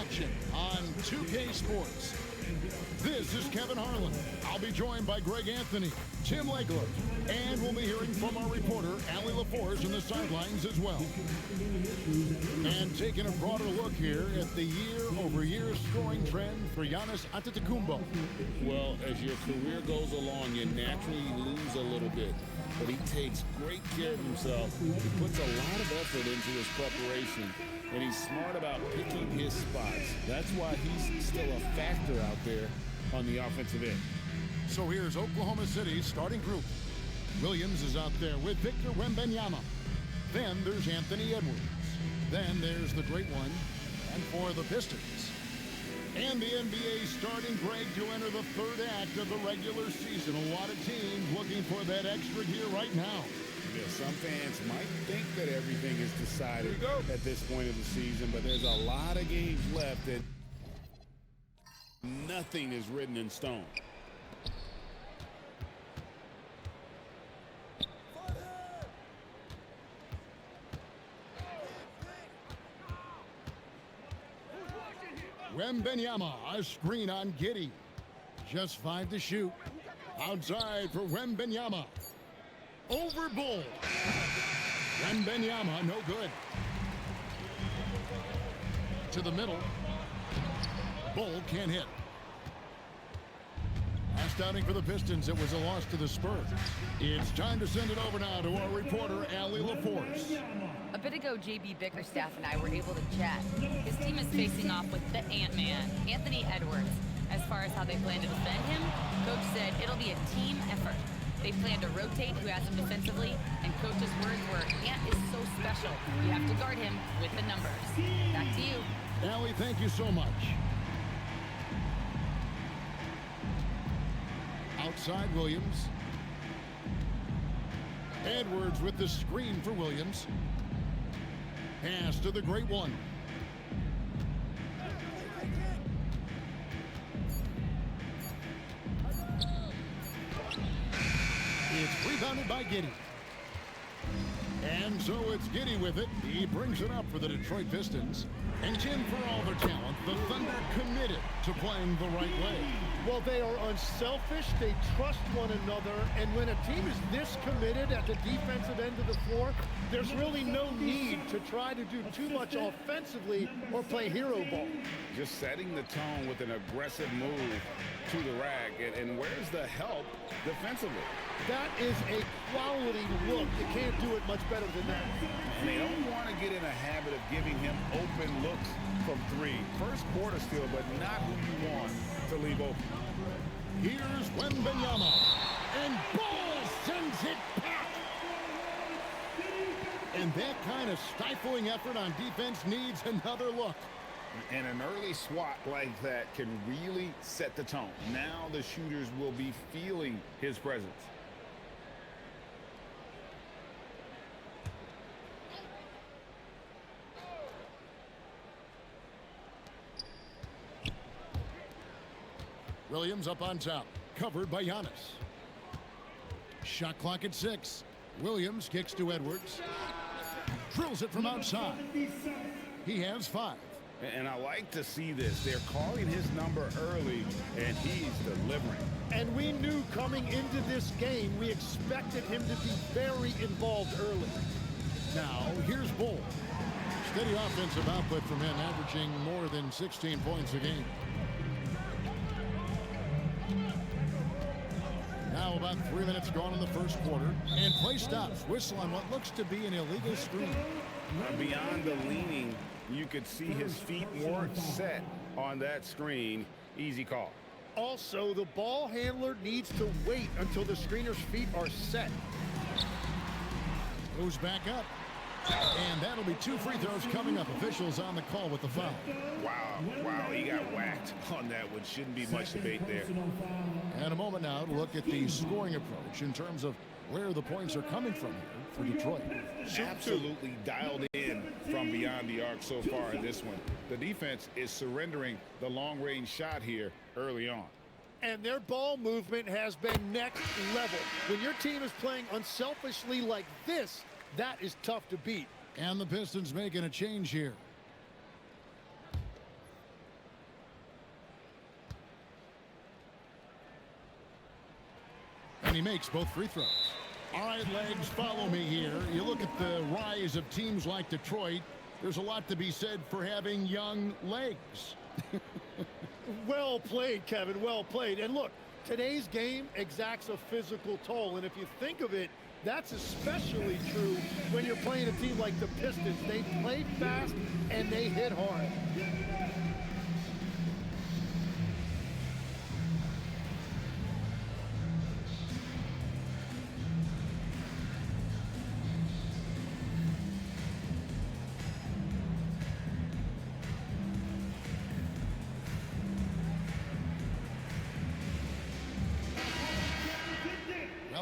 action on 2K Sports. This is Kevin Harlan. I'll be joined by Greg Anthony, Tim Legler, and we'll be hearing from our reporter, Allie LaForce, in the sidelines as well. And taking a broader look here at the year-over-year scoring trend for Giannis Antetokounmpo. Well, as your career goes along, you naturally lose a little bit. But he takes great care of himself. He puts a lot of effort into his preparation. And he's smart about picking his spots. That's why he's still a factor out there on the offensive end. So here's Oklahoma City's starting group. Williams is out there with Victor Wembanyama. Then there's Anthony Edwards. Then there's the great one, and for the Pistons. And the NBA starting, Greg, to enter the third act of the regular season. A lot of teams looking for that extra gear right now. Yeah, some fans might think that everything is decided at this point of the season, but there's a lot of games left and nothing is written in stone. Wembanyama, a screen on Giddey. Just 5 to shoot. Outside for Wembanyama. Over Bull. Wembanyama, no good. To the middle. Bull can't hit. Last outing for the Pistons, it was a loss to the Spurs. It's time to send it over now to our reporter, Allie LaForce. A bit ago, JB Bickerstaff and I were able to chat. His team is facing off with the Ant-Man, Anthony Edwards. As far as how they plan to defend him, Coach said it'll be a team effort. They plan to rotate who has him defensively, and Coach's words were, Ant is so special. You have to guard him with the numbers. Back to you. Allie, thank you so much. Outside Williams. Edwards with the screen for Williams. Pass to the great one. It's rebounded by Giddey. And so it's Giddey with it. He brings it up for the Detroit Pistons. And Jim, for all their talent, the Thunder committed to playing the right way. Well, they are unselfish. They trust one another. And when a team is this committed at the defensive end of the floor, there's really no need to try to do too much offensively or play hero ball. Just setting the tone with an aggressive move to the rack. And where's the help defensively? That is a quality look. You can't do it much better than that. And they don't want to get in a habit of giving him open looks from three. First quarter steal, but not who you want to leave open. Here's Wembanyama. And Ball sends it back. And that kind of stifling effort on defense needs another look. And an early swat like that can really set the tone. Now the shooters will be feeling his presence. Williams up on top, covered by Giannis. Shot clock at 6. Williams kicks to Edwards. Drills it from outside. He has 5. And I like to see this. They're calling his number early, and he's delivering. And we knew coming into this game, we expected him to be very involved early. Now, here's Bull. Steady offensive output from him, averaging more than 16 points a game. Now about 3 minutes gone in the first quarter, and play stops. Whistle on what looks to be an illegal screen. Beyond the leaning, you could see his feet weren't set on that screen. Easy call. Also, the ball handler needs to wait until the screener's feet are set. Goes back up. And that'll be 2 free throws coming up. Officials on the call with the foul. Wow, he got whacked on that one. Shouldn't be much debate there. And a moment now to look at the scoring approach in terms of where the points are coming from here for Detroit. Absolutely dialed in from beyond the arc so far in this one. The defense is surrendering the long-range shot here early on. And their ball movement has been next level. When your team is playing unselfishly like this, that is tough to beat. And the Pistons making a change here. he makes both free throws. All right, Legs, follow me here. You look at the rise of teams like Detroit. There's a lot to be said for having young legs. Well played, Kevin. Well played. And look, today's game exacts a physical toll. And if you think of it, that's especially true when you're playing a team like the Pistons. They play fast and they hit hard.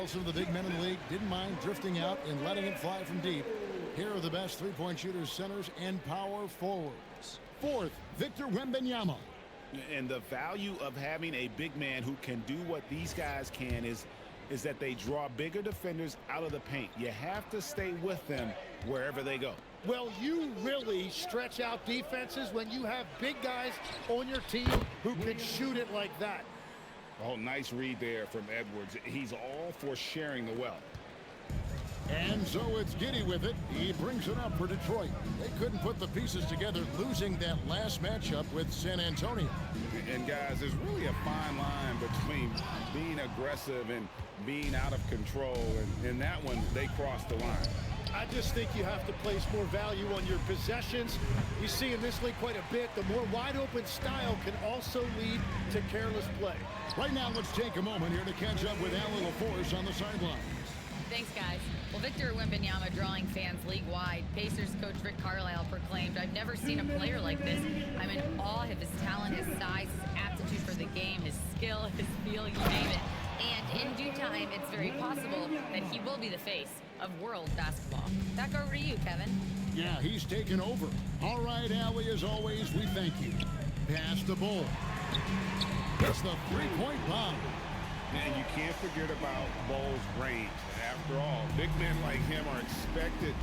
Some of the big men in the league didn't mind drifting out and letting it fly from deep. Here are the best three-point shooters, centers, and power forwards. Fourth, Victor Wembanyama. And the value of having a big man who can do what these guys can is that they draw bigger defenders out of the paint. You have to stay with them wherever they go. Well, you really stretch out defenses when you have big guys on your team who can shoot it like that. Oh, nice read there from Edwards. He's all for sharing the wealth. And so it's Giddy with it. He brings it up for Detroit. They couldn't put the pieces together, losing that last matchup with San Antonio. And guys, there's really a fine line between being aggressive and being out of control. And in that one, they crossed the line. I just think you have to place more value on your possessions. You see in this league quite a bit. The more wide open style can also lead to careless play. Right now, let's take a moment here to catch up with Alan LaForce on the sidelines. Thanks, guys. Well, Victor Wembanyama drawing fans league-wide. Pacers coach Rick Carlisle proclaimed, "I've never seen a player like this. I'm in awe of his talent, his size, his aptitude for the game, his skill, his feel, you name it. And in due time, it's very possible that he will be the face of world basketball." Back over to you, Kevin. Yeah, he's taken over. All right, Allie, as always, we thank you. Pass the ball. It's the three-point bomb. And you can't forget about Bull's range. After all, big men like him are expected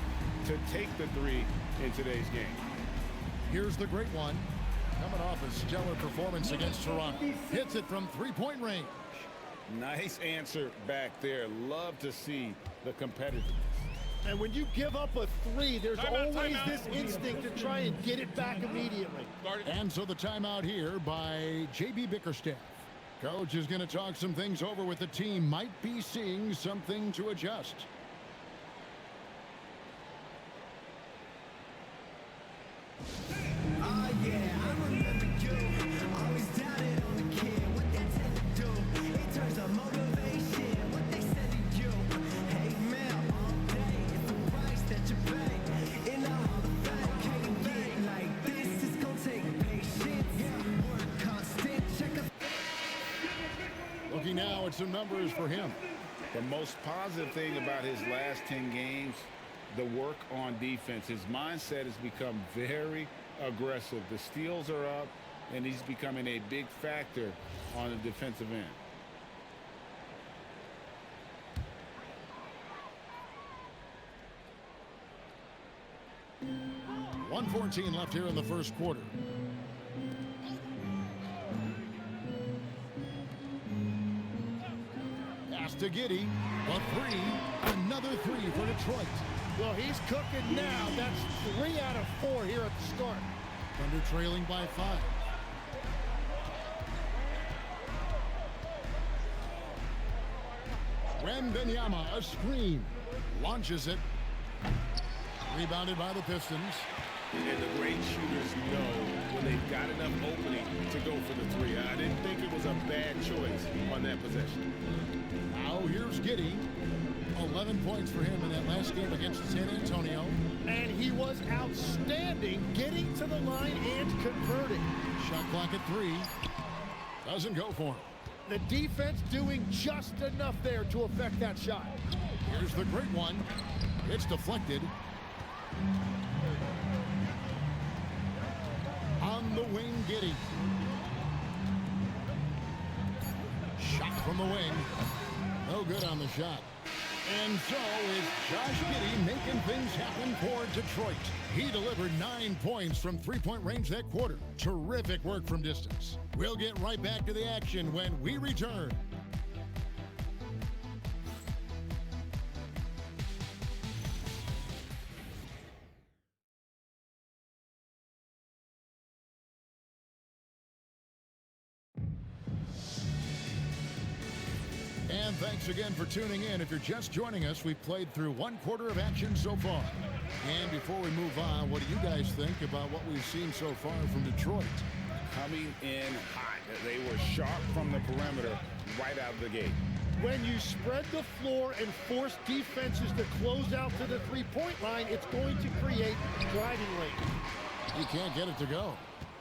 to take the three in today's game. Here's the great one. Coming off a stellar performance against Toronto. Hits it from three-point range. Nice answer back there. Love to see the competitiveness. And when you give up a three, there's always this instinct to try and get it back immediately. And so the timeout here by J.B. Bickerstaff. Coach is going to talk some things over with the team. Might be seeing something to adjust. Oh yeah, I remember you. Always doubted on the kid. What they tend to do. It turns to motivation. What they said to you. Hey man, all day. It's the price that you pay. In the Hall of Fame, can't get like this. It's gonna take patience. Work constant. Check up. Looking now at some numbers for him. The most positive thing about his last 10 games, the work on defense. His mindset has become very aggressive. The steals are up, and he's becoming a big factor on the defensive end. .114 left here in the first quarter. Pass to Giddy. A three. Another three for Detroit. Well, he's cooking now. That's 3 out of 4 here at the start. Thunder trailing by 5. Wembanyama, a screen. Launches it. Rebounded by the Pistons. And the great shooters know when they've got enough opening to go for the three. I didn't think it was a bad choice on that possession. Now here's Giddy. 11 points for him in that last game against San Antonio. And he was outstanding getting to the line and converting. Shot clock at 3. Doesn't go for him. The defense doing just enough there to affect that shot. Here's the great one. It's deflected. On the wing, Giddy. Shot from the wing. No good on the shot. And so is Josh Giddey making things happen for Detroit. He delivered 9 points from three-point range that quarter. Terrific work from distance. We'll get right back to the action when we return. And thanks again for tuning in. If you're just joining us, we've played through one quarter of action so far. And before we move on, what do you guys think about what we've seen so far from Detroit? Coming in hot. They were sharp from the perimeter right out of the gate. When you spread the floor and force defenses to close out to the three-point line, it's going to create driving lanes. You can't get it to go.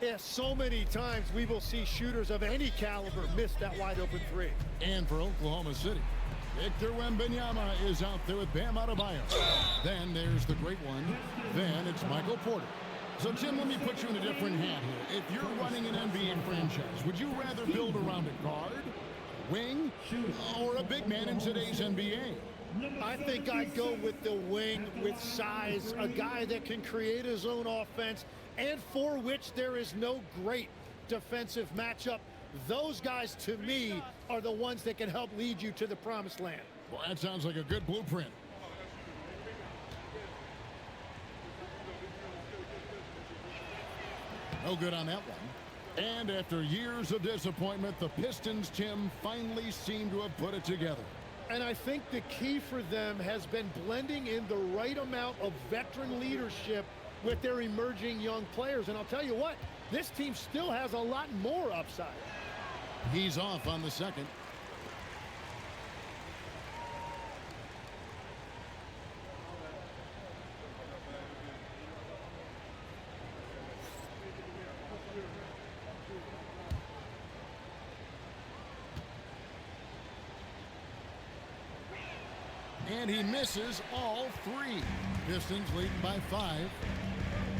Yeah, so many times we will see shooters of any caliber miss that wide-open three. And for Oklahoma City, Victor Wembanyama is out there with Bam Adebayo. Then there's the great one. Then it's Michael Porter. So, Tim, let me put you in a different hat here. If you're running an NBA franchise, would you rather build around a guard, wing, or a big man in today's NBA? I think I'd go with the wing with size, a guy that can create his own offense and for which there is no great defensive matchup. Those guys, to me, are the ones that can help lead you to the promised land. Well, that sounds like a good blueprint. No good on that one. And after years of disappointment, the Pistons, Tim, finally seem to have put it together. And I think the key for them has been blending in the right amount of veteran leadership with their emerging young players. And I'll tell you what, this team still has a lot more upside. He's off on the second. And he misses all three. Pistons leading by 5.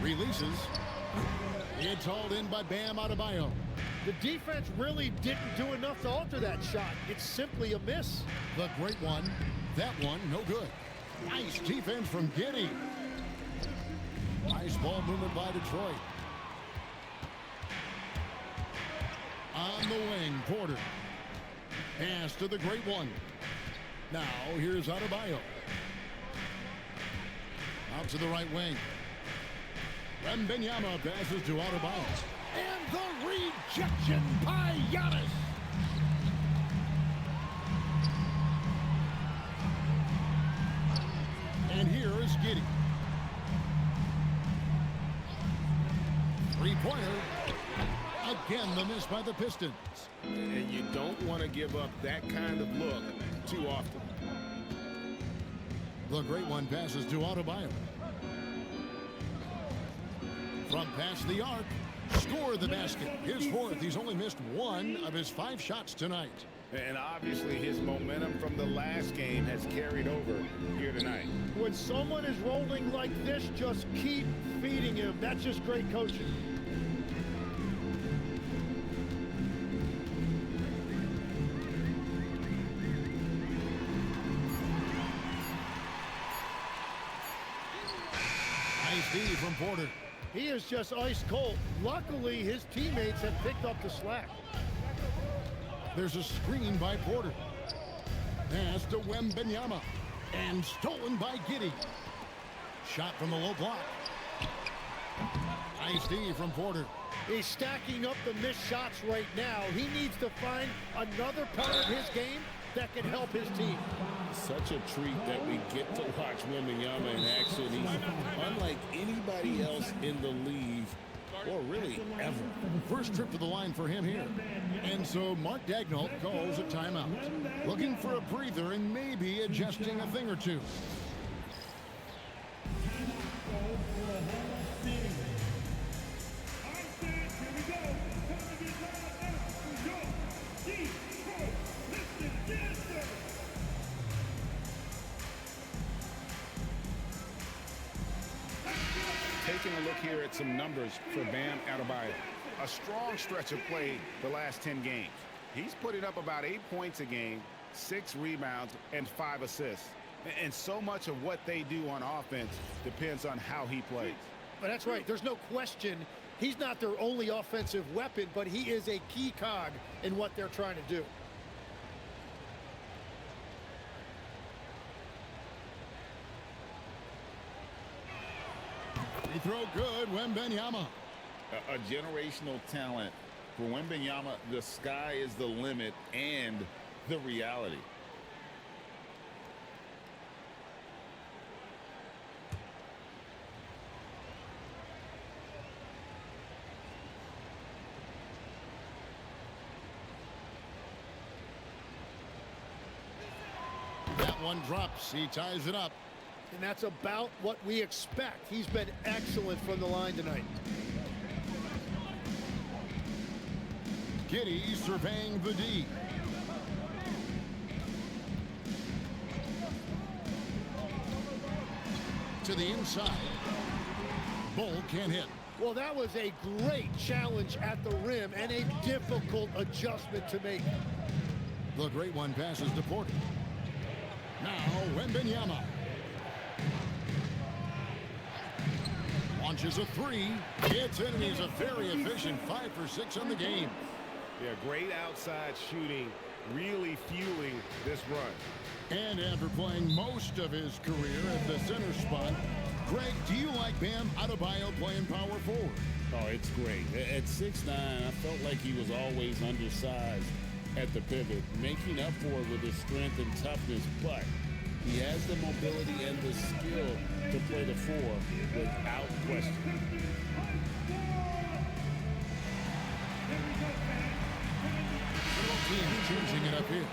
Releases. It's hauled in by Bam Adebayo. The defense really didn't do enough to alter that shot. It's simply a miss. The great one. That one, no good. Nice defense from Giddey. Nice ball movement by Detroit. On the wing, Porter. Pass to the great one. Now, here's Adebayo. Out to the right wing. Wembanyama passes to Adebayo. And the rejection by Giannis. And here is Giddey. Three-pointer. Again, the miss by the Pistons. And you don't want to give up that kind of look too often. The great one passes to Adebayo. From past the arc, score the basket. His fourth. He's only missed 1 of his 5 shots tonight. And obviously his momentum from the last game has carried over here tonight. When someone is rolling like this, just keep feeding him. That's just great coaching. Nice D from Porter. He is just ice cold. Luckily, his teammates have picked up the slack. There's a screen by Porter. Pass to Wembanyama. And stolen by Giddey. Shot from the low block. Nice D from Porter. He's stacking up the missed shots right now. He needs to find another part of his game that can help his team. Such a treat that we get to watch Wembanyama in action. He's unlike anybody else in the league, or really ever. First trip to the line for him here. And so Mark Daigneault calls a timeout. Looking for a breather and maybe adjusting a thing or two. Taking a look here at some numbers for Bam Adebayo. A strong stretch of play the last 10 games. He's putting up about 8 points a game, 6 rebounds, and 5 assists. And so much of what they do on offense depends on how he plays. But that's right. There's no question he's not their only offensive weapon, but he is a key cog in what they're trying to do. He throw good, Wembanyama. A generational talent. For Wembanyama, the sky is the limit and the reality. That one drops. He ties it up. And that's about what we expect. He's been excellent from the line tonight. Giddey surveying the D. To the inside. Bull can't hit. Well, that was a great challenge at the rim and a difficult adjustment to make. The great one passes to Porter. Now, Wembanyama. Launches a three. Gets in, and he's a very efficient 5 for 6 on the game. Yeah, great outside shooting, really fueling this run. And after playing most of his career at the center spot, Greg, do you like Bam Adebayo playing power forward? Oh, it's great. At 6'9", I felt like he was always undersized at the pivot, making up for it with his strength and toughness, but he has the mobility and the skill to play the 4 without question. Both teams changing it up here.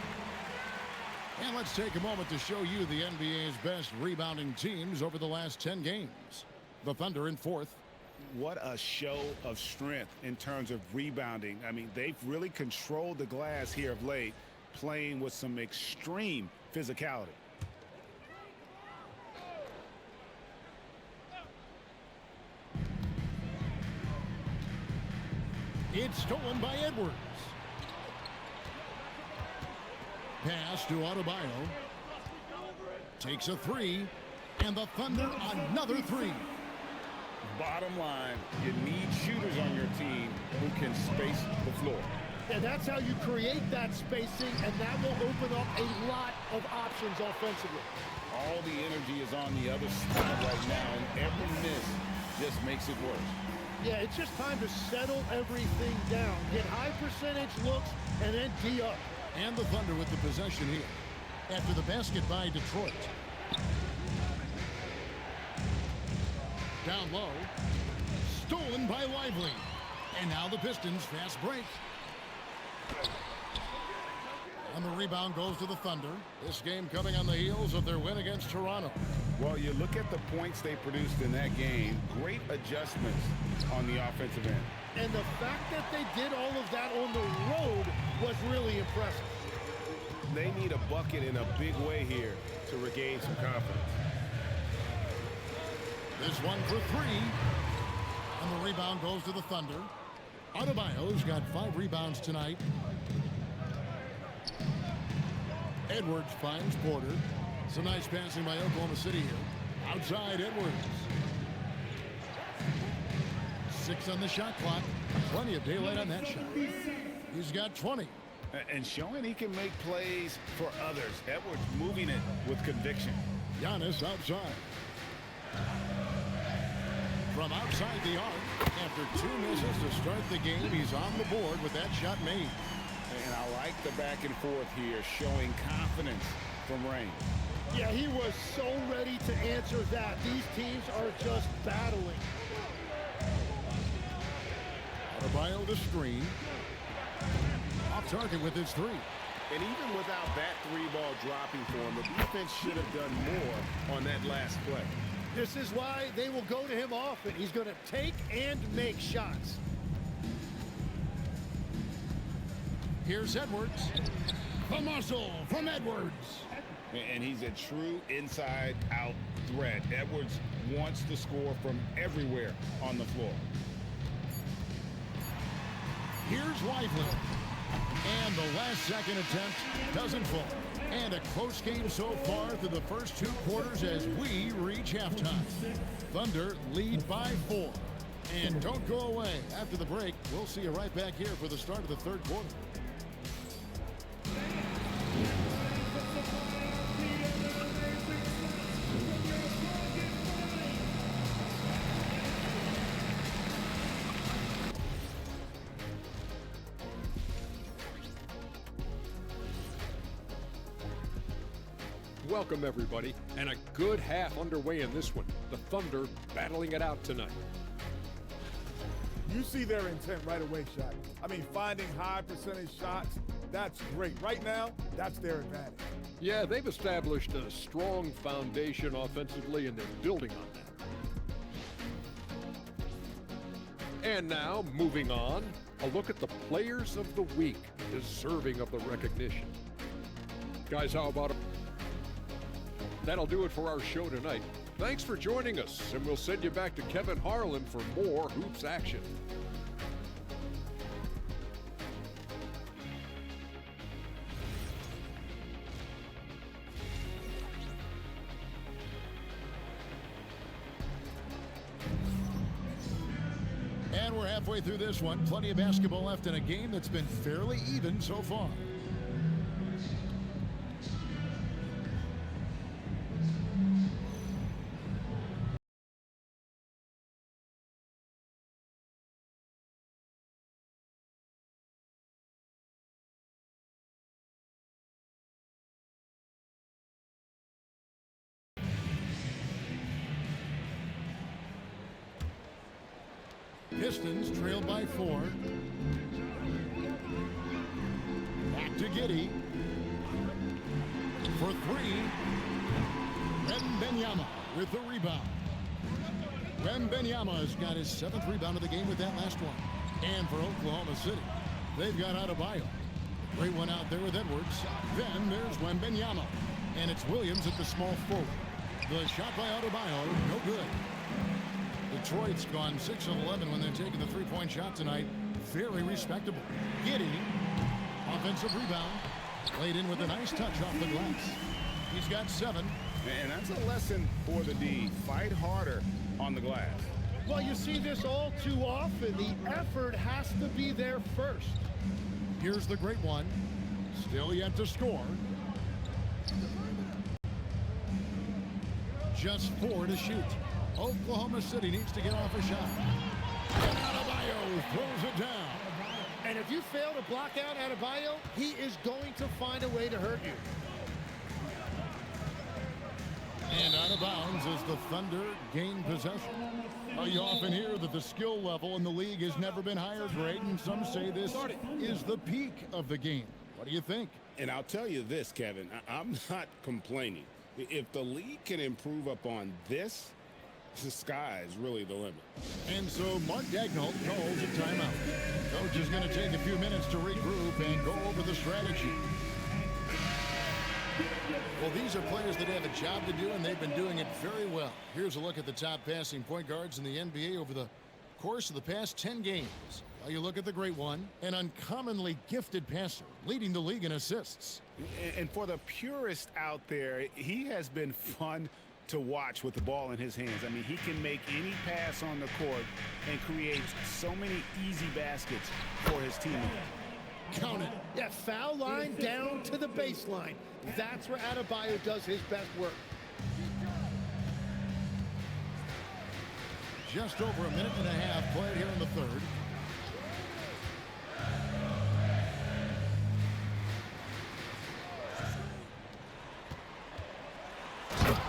And let's take a moment to show you the NBA's best rebounding teams over the last 10 games. The Thunder in 4th. What a show of strength in terms of rebounding. I mean, they've really controlled the glass here of late, playing with some extreme physicality. It's stolen by Edwards. Pass to Adebayo. Takes a 3. And the Thunder another 3. Bottom line, you need shooters on your team who can space the floor. And that's how you create that spacing, and that will open up a lot of options offensively. All the energy is on the other side right now, and every miss just makes it worse. Yeah, it's just time to settle everything down. Get high percentage looks and then D up. And the Thunder with the possession here. After the basket by Detroit. Down low. Stolen by Lively. And now the Pistons fast break. And the rebound goes to the Thunder. This game coming on the heels of their win against Toronto. Well, you look at the points they produced in that game. Great adjustments on the offensive end. And the fact that they did all of that on the road was really impressive. They need a bucket in a big way here to regain some confidence. This one for 3. And the rebound goes to the Thunder. Adebayo's got 5 rebounds tonight. Edwards finds Porter. Some nice passing by Oklahoma City here. Outside Edwards. 6 on the shot clock. Plenty of daylight on that shot. He's got 20. And showing he can make plays for others. Edwards moving it with conviction. Giannis outside. From outside the arc, after 2 misses to start the game, he's on the board with that shot made. And I like the back and forth here, showing confidence from Rain. Yeah, he was so ready to answer that. These teams are just battling. Adebayo the screen. Off target with his 3. And even without that 3-ball dropping for him, the defense should have done more on that last play. This is why they will go to him often. He's going to take and make shots. Here's Edwards. The muscle from Edwards. And he's a true inside-out threat. Edwards wants to score from everywhere on the floor. Here's Lively. And the last-second attempt doesn't fall. And a close game so far through the first 2 quarters as we reach halftime. Thunder lead by 4. And don't go away. After the break, we'll see you right back here for the start of the 3rd quarter. Welcome, everybody, and a good half underway in this one. The Thunder battling it out tonight. You see their intent right away, Shaq. I mean, finding high percentage shots, that's great. Right now, that's their advantage. Yeah, they've established a strong foundation offensively, and they're building on that. And now, moving on, a look at the players of the week deserving of the recognition. Guys, how about it? That'll do it for our show tonight. Thanks for joining us, and we'll send you back to Kevin Harlan for more Hoops action. And we're halfway through this one. Plenty of basketball left in a game that's been fairly even so far. Pistons trail by 4. Back to Giddey. For 3. Wembanyama with the rebound. Wembanyama has got his 7th rebound of the game with that last one. And for Oklahoma City, they've got Adebayo. Great one out there with Edwards. Then there's Wembanyama. And it's Williams at the small forward. The shot by Adebayo, no good. Detroit's gone 6 of 11 when they're taking the three-point shot tonight. Very respectable. Giddey, offensive rebound, laid in with a nice touch off the glass. He's got 7. And that's a lesson for the D. Fight harder on the glass. Well, you see this all too often. The effort has to be there first. Here's the great one. Still yet to score. Just 4 to shoot. Oklahoma City needs to get off a shot. And Adebayo throws it down. And if you fail to block out Adebayo, he is going to find a way to hurt you. And out of bounds as the Thunder gain possession. You often hear that the skill level in the league has never been higher, Greg, and some say this is the peak of the game. What do you think? And I'll tell you this, Kevin, I'm not complaining. If the league can improve upon this, the sky is really the limit. And so Mark Daigneault calls a timeout. Coach is going to take a few minutes to regroup and go over the strategy. Well, these are players that have a job to do, and they've been doing it very well. Here's a look at the top passing point guards in the NBA over the course of the past 10 games. Well, you look at the great one, an uncommonly gifted passer, leading the league in assists. And for the purist out there, he has been fun to watch with the ball in his hands. I mean, he can make any pass on the court and creates so many easy baskets for his team. Count it. Yeah, foul line down to the baseline. That's where Adebayo does his best work. Just over a minute and a half played here in the third.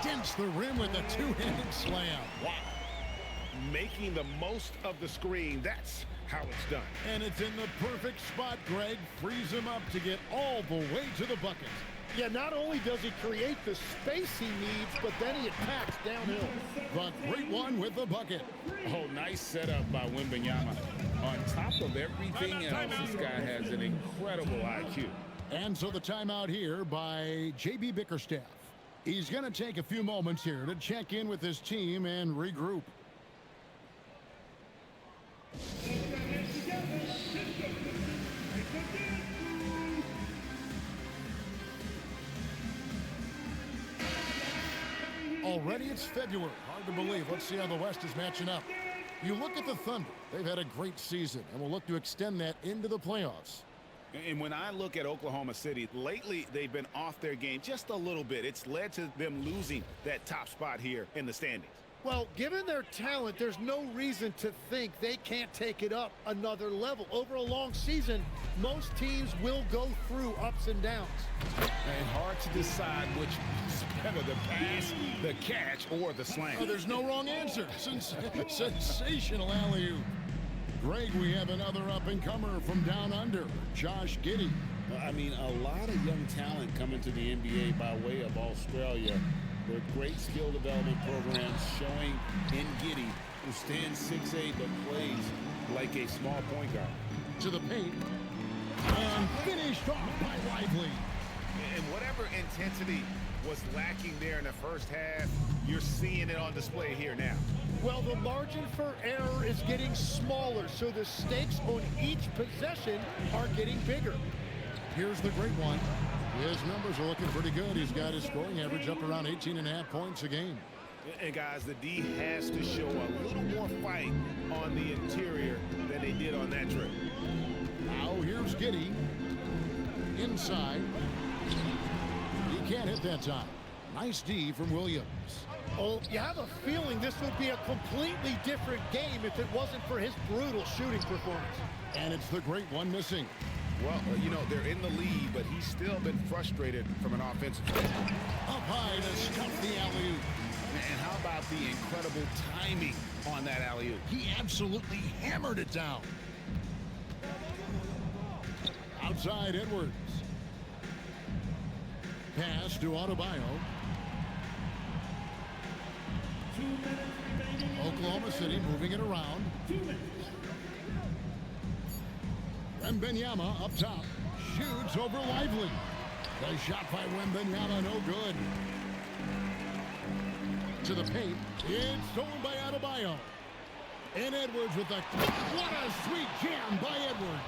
Against the rim with a two-handed slam. Wow. Making the most of the screen. That's how it's done. And it's in the perfect spot, Greg. Frees him up to get all the way to the bucket. Yeah, not only does he create the space he needs, but then he attacks downhill. The great one with the bucket. Oh, nice setup by Wembanyama. On top of everything else, this guy has an incredible IQ. And so the timeout here by J.B. Bickerstaff. He's going to take a few moments here to check in with his team and regroup. Already it's February. Hard to believe. Let's see how the West is matching up. You look at the Thunder. They've had a great season and will look to extend that into the playoffs. And when I look at Oklahoma City, lately they've been off their game just a little bit. It's led to them losing that top spot here in the standings. Well, given their talent, there's no reason to think they can't take it up another level. Over a long season, most teams will go through ups and downs. And hard to decide which is better, the pass, the catch, or the slam. Oh, there's no wrong answer. Sensational alley-oop. Greg, we have another up-and-comer from down under, Josh Giddey. I mean, a lot of young talent coming to the NBA by way of Australia. Their great skill development programs showing in Giddey, who stands 6'8", but plays like a small point guard. To the paint. And finished off by Lively. And whatever intensity was lacking there in the first half, you're seeing it on display here now. Well, the margin for error is getting smaller, so the stakes on each possession are getting bigger. Here's the great one. His numbers are looking pretty good. He's got his scoring average up around 18.5 points a game. And guys, the D has to show a little more fight on the interior than they did on that trip. Now here's Giddey. Inside. He can't hit that time. Nice D from Williams. Oh, you have a feeling this would be a completely different game if it wasn't for his brutal shooting performance. And it's the great one missing. Well, you know, they're in the lead, but he's still been frustrated from an offensive standpoint. Up high to stuff the alley-oop. And how about the incredible timing on that alley-oop? He absolutely hammered it down. Outside Edwards. Pass to Adebayo. Oklahoma City moving it around. Wembenyama up top. Shoots over Lively. The shot by Wembenyama, no good. To the paint. It's stolen by Adebayo. And Edwards with the... What a sweet jam by Edwards.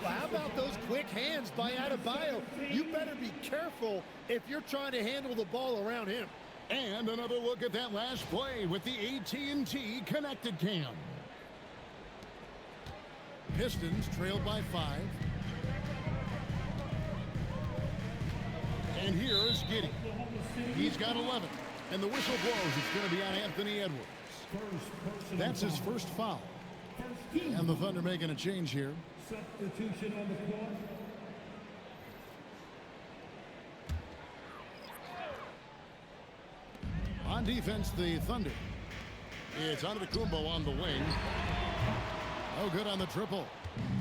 Well, how about those quick hands by Adebayo? You better be careful if you're trying to handle the ball around him. And another look at that last play with the AT&T connected cam. Pistons trailed by 5. And here is Giddey. He's got 11. And the whistle blows. It's going to be on Anthony Edwards. That's his first foul. And the Thunder making a change here. Substitution on the court. On defense, the Thunder. It's Antetokounmpo on the wing. Oh, good on the triple.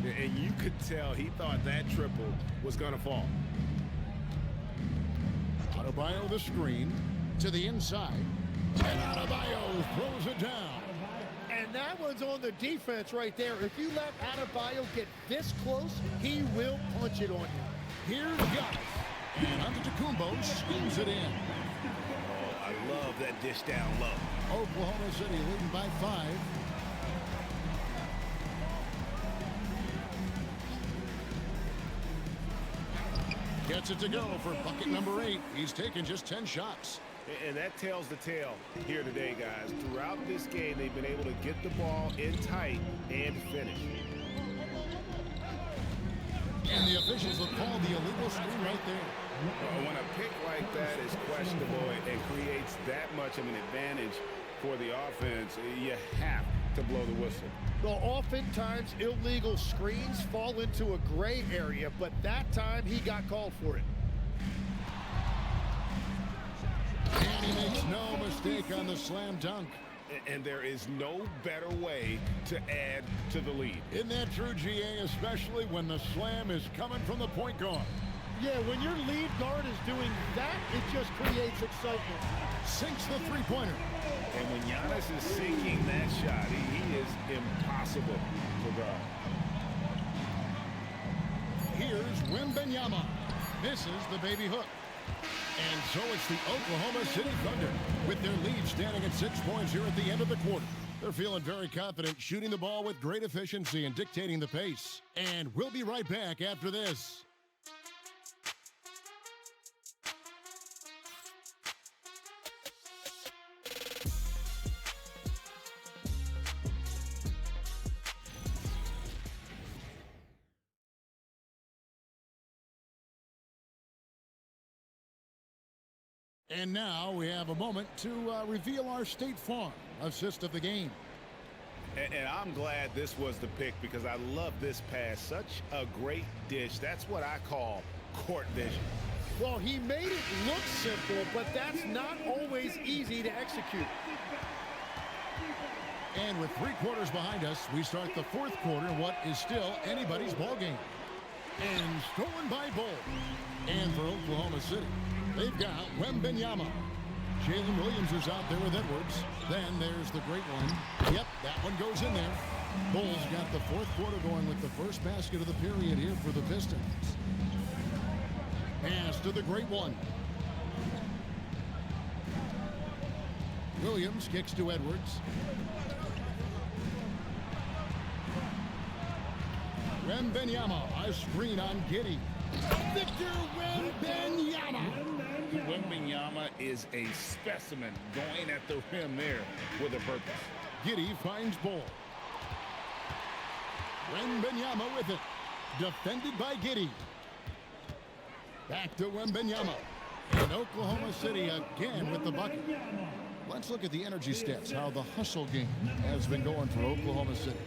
And you could tell he thought that triple was going to fall. Adebayo the screen to the inside. And Adebayo throws it down. And that one's on the defense right there. If you let Adebayo get this close, he will punch it on you. Here's Giannis. And Antetokounmpo skins it in. Oh, I love that dish down low. Oklahoma City leading by 5. Gets it to go for bucket number 8. He's taken just 10 shots. And that tells the tale here today, guys. Throughout this game, they've been able to get the ball in tight and finish. And the officials have called the illegal screen right there. When a pick like that is questionable and creates that much of an advantage for the offense, you have to blow the whistle. Well, oftentimes illegal screens fall into a gray area, but that time he got called for it. And he makes no mistake on the slam dunk. And there is no better way to add to the lead. Isn't that true, GA, especially when the slam is coming from the point guard? Yeah, when your lead guard is doing that, it just creates excitement. Sinks the three-pointer. And when Giannis is sinking that shot, he is impossible to guard. Here's Wembenyama. Misses the baby hook. And so it's the Oklahoma City Thunder with their lead standing at 6 points here at the end of the quarter. They're feeling very confident, shooting the ball with great efficiency and dictating the pace. And we'll be right back after this. And now we have a moment to reveal our State Farm assist of the game. And I'm glad this was the pick because I love this pass. Such a great dish. That's what I call court vision. Well, he made it look simple, but that's not always easy to execute. And with 3 quarters behind us, we start the 4th quarter in what is still anybody's ball game. And stolen by Bull. And for Oklahoma City, they've got Wembenyama. Jalen Williams is out there with Edwards. Then there's the great one. Yep, that one goes in there. Bulls got the fourth quarter going with the first basket of the period here for the Pistons. Pass to the great one. Williams kicks to Edwards. Wembenyama, a screen on Giddey. Victor Wembenyama. Wembenyama is a specimen going at the rim there with a purpose. Giddey finds Bull. Wembenyama with it. Defended by Giddey. Back to Wembenyama. And Oklahoma City again with the bucket. Let's look at the energy stats, how the hustle game has been going for Oklahoma City.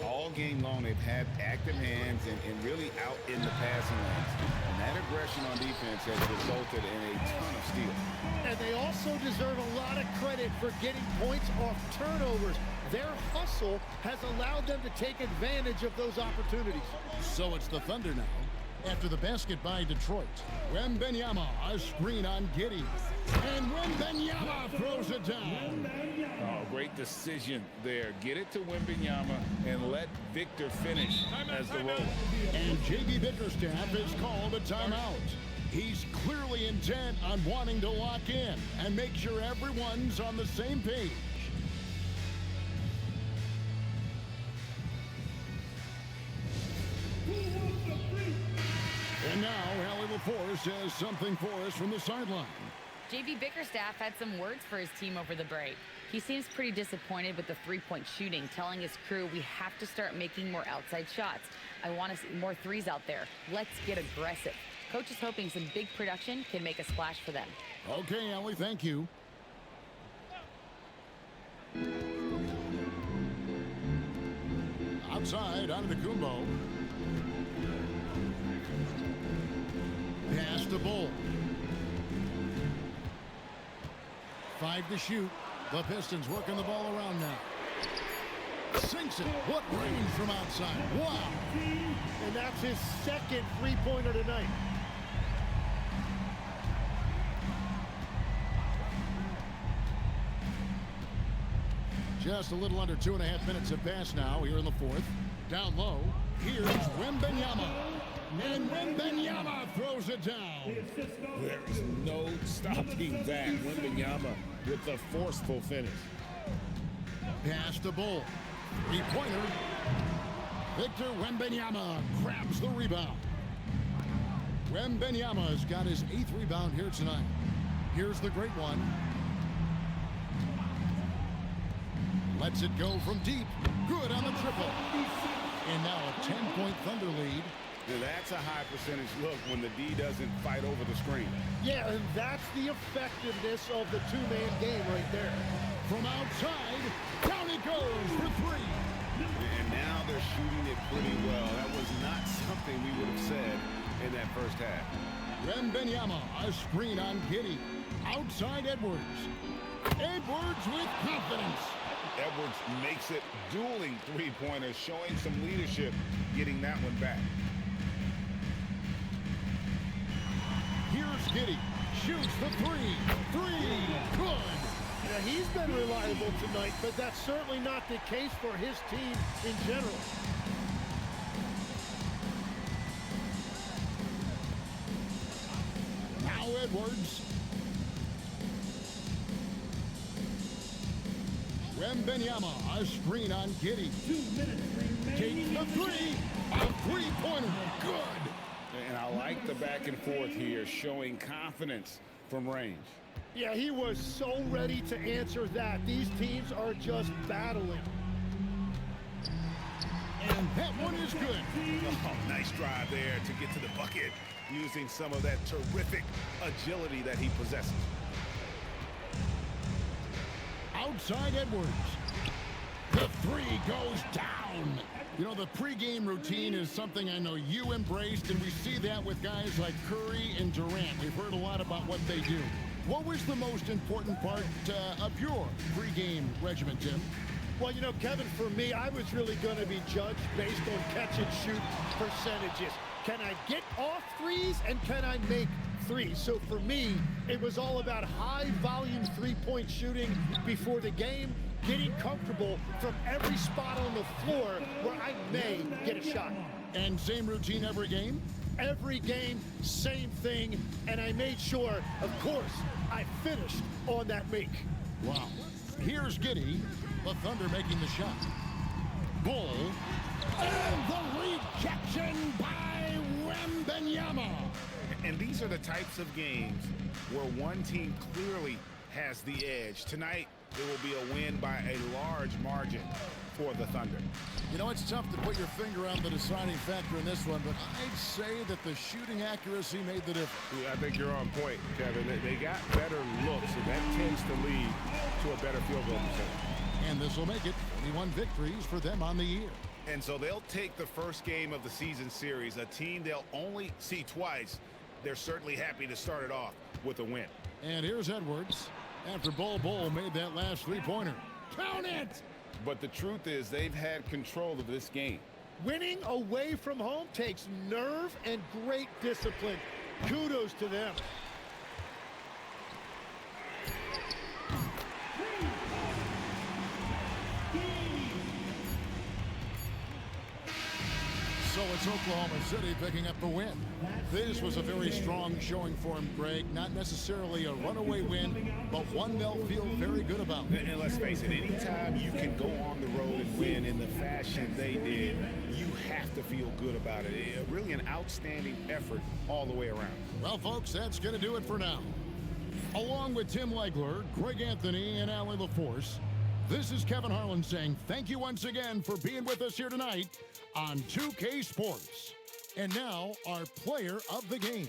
All game long, they've had active hands and really out in the passing lanes. And that aggression on defense has resulted in a ton of steals. And they also deserve a lot of credit for getting points off turnovers. Their hustle has allowed them to take advantage of those opportunities. So it's the Thunder now. After the basket by Detroit, Wembenyama, a screen on Giddey. And Wembenyama throws it down. Oh, great decision there. Get it to Wembenyama and let Victor finish as the roller. And J.B. Bickerstaff has called a timeout. He's clearly intent on wanting to lock in and make sure everyone's on the same page. And now, Allie LaForce has something for us from the sideline. JB Bickerstaff had some words for his team over the break. He seems pretty disappointed with the three-point shooting, telling his crew we have to start making more outside shots. I want to see more threes out there. Let's get aggressive. Coach is hoping some big production can make a splash for them. Okay, Allie, thank you. Outside, Antetokounmpo. Pass to Bull. 5 to shoot. The Pistons working the ball around now. Sinks it. What range from outside. Wow. And that's his second three-pointer tonight. Just a little under 2.5 minutes have passed now here in the fourth. Down low. Here's Wembenyama. And Wembenyama throws it down. There is no stopping that. Wembenyama with a forceful finish. Pass to Bull. Three-pointer. Victor Wembenyama grabs the rebound. Wembenyama's got his 8th rebound here tonight. Here's the great one. Lets it go from deep. Good on the triple. And now a 10-point Thunder lead. That's a high percentage look when the D doesn't fight over the screen. Yeah, and that's the effectiveness of the two-man game right there. From outside, down it goes for 3. And now they're shooting it pretty well. That was not something we would have said in that first half. Wembenyama, a screen on Giddey. Outside Edwards. Edwards with confidence. Edwards makes it dueling three-pointers, showing some leadership, getting that one back. Here's Giddey. Shoots the 3. 3. Good. Yeah, he's been reliable tonight, but that's certainly not the case for his team in general. Now Edwards. Wembenyama, a screen on Giddey. 2 minutes remaining. Takes the 3. A three-pointer. Good. And I like the back and forth here, showing confidence from range. Yeah, he was so ready to answer that. These teams are just battling. And that one is good. Oh, nice drive there to get to the bucket, using some of that terrific agility that he possesses. Outside Edwards. The 3 goes down. You know, the pregame routine is something I know you embraced, and we see that with guys like Curry and Durant. We've heard a lot about what they do. What was the most important part of your pregame regimen, Tim? Well, you know, Kevin, for me, I was really going to be judged based on catch-and-shoot percentages. Can I get off threes and can I make threes? So for me, it was all about high volume three-point shooting before the game, getting comfortable from every spot on the floor where I may get a shot. And same routine every game? Every game, same thing, and I made sure, of course, I finished on that make. Wow. Here's Giddey, the Thunder making the shot. Bull, and the rejection by Wembanyama. And these are the types of games where one team clearly has the edge. Tonight, it will be a win by a large margin for the Thunder. You know, it's tough to put your finger on the deciding factor in this one, but I'd say that the shooting accuracy made the difference. I think you're on point, Kevin. They got better looks, and that tends to lead to a better field goal percentage. And this will make it 21 victories for them on the year. And so they'll take the first game of the season series, a team they'll only see twice. They're certainly happy to start it off with a win. And here's Edwards after Bull made that last three-pointer. Count it! But the truth is they've had control of this game. Winning away from home takes nerve and great discipline. Kudos to them. So it's Oklahoma City picking up the win. This was a very strong showing for him, Greg. Not necessarily a runaway win, but one they'll feel very good about. And let's face it, anytime you can go on the road and win in the fashion they did, you have to feel good about it. Really an outstanding effort all the way around. Well, folks, that's going to do it for now. Along with Tim Legler, Greg Anthony, and Allie LaForce, this is Kevin Harlan saying thank you once again for being with us here tonight on 2K Sports. And now, our player of the game.